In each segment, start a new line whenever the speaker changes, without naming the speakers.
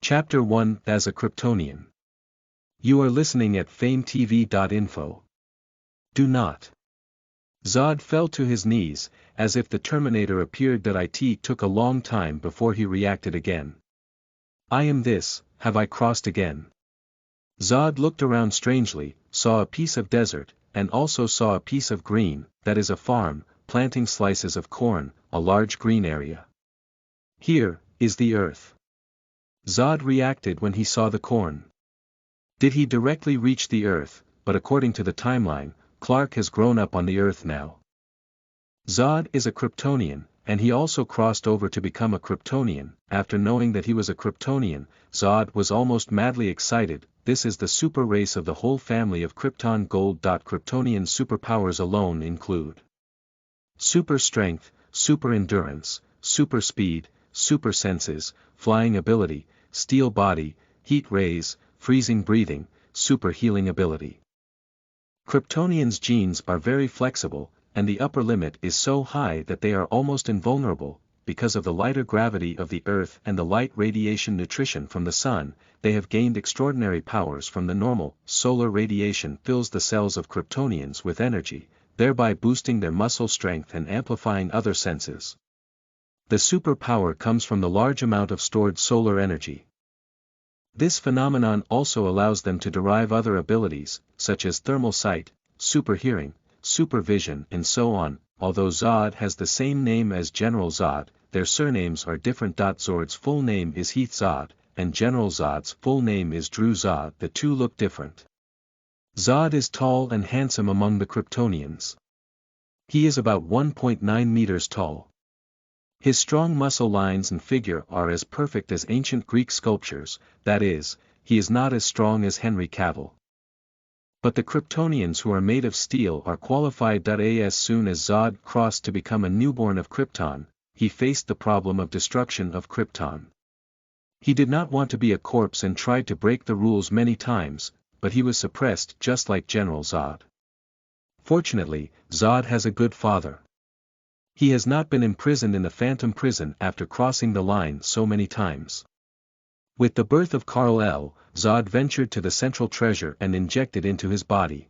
Chapter 1 As a Kryptonian. You are listening at FameTV.info. Do not. Zod fell to his knees, as if the Terminator appeared that it took a long time before he reacted again. I am this, have I crossed again? Zod looked around strangely, saw a piece of desert, and also saw a piece of green, that is a farm, planting slices of corn, a large green area. Here, is the earth. Zod reacted when he saw the corn. Did he directly reach the earth, but according to the timeline, Clark has grown up on the earth now. Zod is a Kryptonian, and he also crossed over to become a Kryptonian. After knowing that he was a Kryptonian, Zod was almost madly excited. This is the super race of the whole family of Krypton Gold. Kryptonian superpowers alone include super strength, super endurance, super speed, super senses, flying ability, steel body, heat rays, freezing breathing, super healing ability. Kryptonians' genes are very flexible, and the upper limit is so high that they are almost invulnerable. Because of the lighter gravity of the Earth and the light radiation nutrition from the Sun, they have gained extraordinary powers from the normal. Solar radiation fills the cells of Kryptonians with energy, thereby boosting their muscle strength and amplifying other senses. The superpower comes from the large amount of stored solar energy. This phenomenon also allows them to derive other abilities, such as thermal sight, super hearing, super vision and so on. Although Zod has the same name as General Zod, their surnames are different. Zord's full name is Heath Zod, and General Zod's full name is Drew Zod. The two look different. Zod is tall and handsome among the Kryptonians. He is about 1.9 meters tall. His strong muscle lines and figure are as perfect as ancient Greek sculptures, that is, he is not as strong as Henry Cavill. But the Kryptonians who are made of steel are qualified. As soon as Zod crossed to become a newborn of Krypton, he faced the problem of destruction of Krypton. He did not want to be a corpse and tried to break the rules many times, but he was suppressed just like General Zod. Fortunately, Zod has a good father. He has not been imprisoned in the Phantom Prison after crossing the line so many times. With the birth of Kal-El, Zod ventured to the central treasure and injected into his body.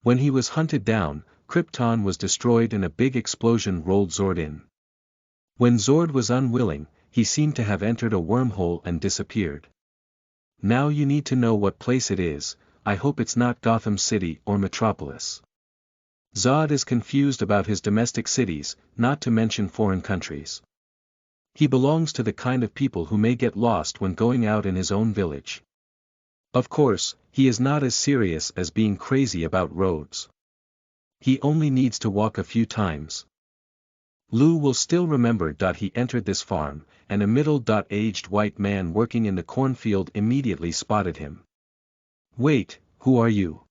When he was hunted down, Krypton was destroyed and a big explosion rolled Zord in. When Zord was unwilling, he seemed to have entered a wormhole and disappeared. Now you need to know what place it is. I hope it's not Gotham City or Metropolis. Zod is confused about his domestic cities, not to mention foreign countries. He belongs to the kind of people who may get lost when going out in his own village. Of course, he is not as serious as being crazy about roads. He only needs to walk a few times. Lou will still remember. He entered this farm, and a middle-aged white man working in the cornfield immediately spotted him. Wait, who are you?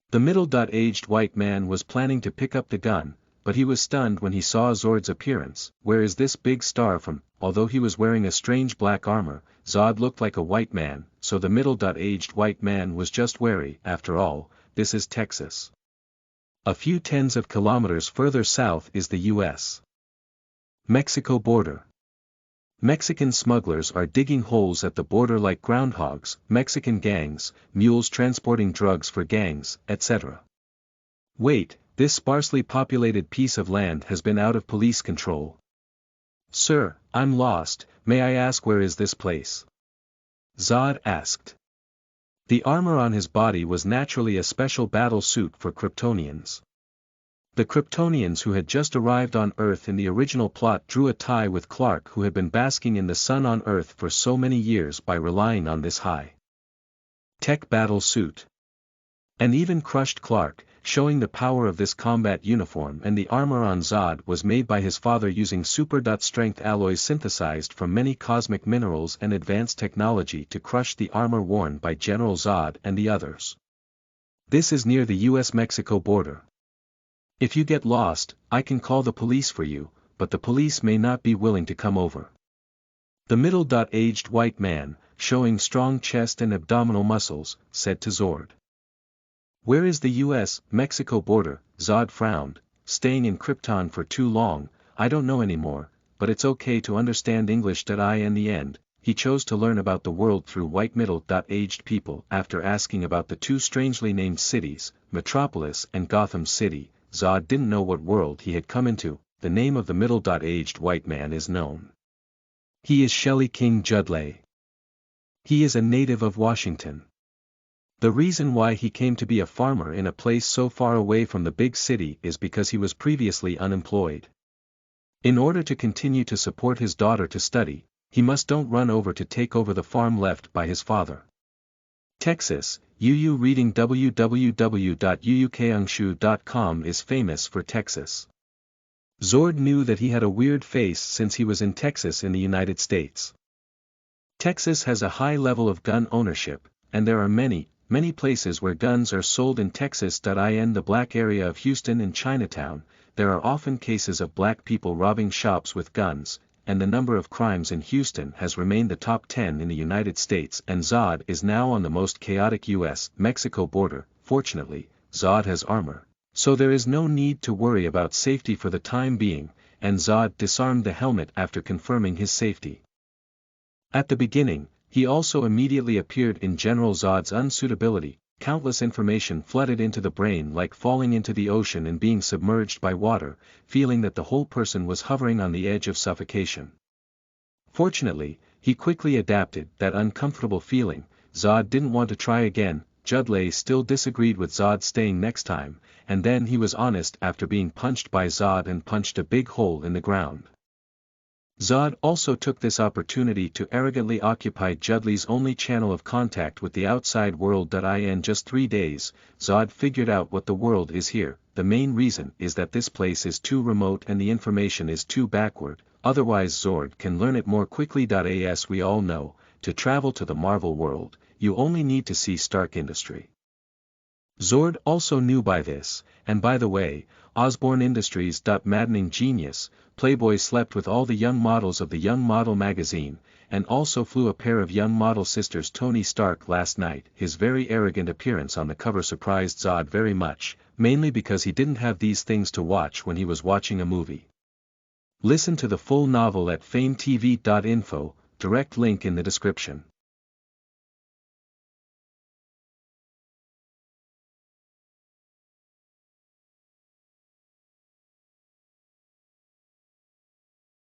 The middle-aged white man was planning to pick up the gun, but he was stunned when he saw Zord's appearance. Where is this big star from? Although he was wearing a strange black armor, Zod looked like a white man, so the middle-aged white man was just wary. After all, this is Texas. A few tens of kilometers further south is the U.S. Mexico border. Mexican smugglers are digging holes at the border like groundhogs, Mexican gangs, mules transporting drugs for gangs, etc. Wait, this sparsely populated piece of land has been out of police control. Sir, I'm lost, may I ask where is this place? Zod asked. The armor on his body was naturally a special battle suit for Kryptonians. The Kryptonians who had just arrived on Earth in the original plot drew a tie with Clark, who had been basking in the sun on Earth for so many years by relying on this high-tech battle suit. And even crushed Clark, showing the power of this combat uniform. And the armor on Zod was made by his father using super-strength alloys synthesized from many cosmic minerals and advanced technology to crush the armor worn by General Zod and the others. This is near the US-Mexico border. If you get lost, I can call the police for you, but the police may not be willing to come over. The middle-aged white man, showing strong chest and abdominal muscles, said to Zord. Where is the US-Mexico border? Zod frowned. Staying in Krypton for too long, I don't know anymore, but it's okay to understand English. In the end, he chose to learn about the world through white middle-aged people. After asking about the two strangely named cities, Metropolis and Gotham City, Zod didn't know what world he had come into. The name of the middle-aged white man is known. He is Shelley King Judley. He is a native of Washington. The reason why he came to be a farmer in a place so far away from the big city is because he was previously unemployed. In order to continue to support his daughter to study, he must don't run over to take over the farm left by his father. Texas, UU reading www.uukangshu.com is famous for Texas. Zord knew that he had a weird face since he was in Texas in the United States. Texas has a high level of gun ownership, and there are many places where guns are sold in Texas. In the black area of Houston and Chinatown, there are often cases of black people robbing shops with guns, and the number of crimes in Houston has remained the top 10 in the United States. And Zod is now on the most chaotic US-Mexico border. Fortunately, Zod has armor, so there is no need to worry about safety for the time being, and Zod disarmed the helmet after confirming his safety. At the beginning, he also immediately appeared in General Zod's unsuitability. Countless information flooded into the brain like falling into the ocean and being submerged by water, feeling that the whole person was hovering on the edge of suffocation. Fortunately, he quickly adapted that uncomfortable feeling. Zod didn't want to try again. Judley still disagreed with Zod staying next time, and then he was honest after being punched by Zod and punched a big hole in the ground. Zod also took this opportunity to arrogantly occupy Judley's only channel of contact with the outside world. In just 3 days, Zod figured out what the world is here. The main reason is that this place is too remote and the information is too backward, otherwise Zord can learn it more quickly. As we all know, to travel to the Marvel world, you only need to see Stark Industry. Zord also knew by this, and by the way, Osborne Industries. Maddening genius, Playboy slept with all the young models of the Young Model magazine, and also flew a pair of young model sisters Tony Stark last night. His very arrogant appearance on the cover surprised Zod very much, mainly because he didn't have these things to watch when he was watching a movie. Listen to the full novel at FameTV.info, direct link in the description.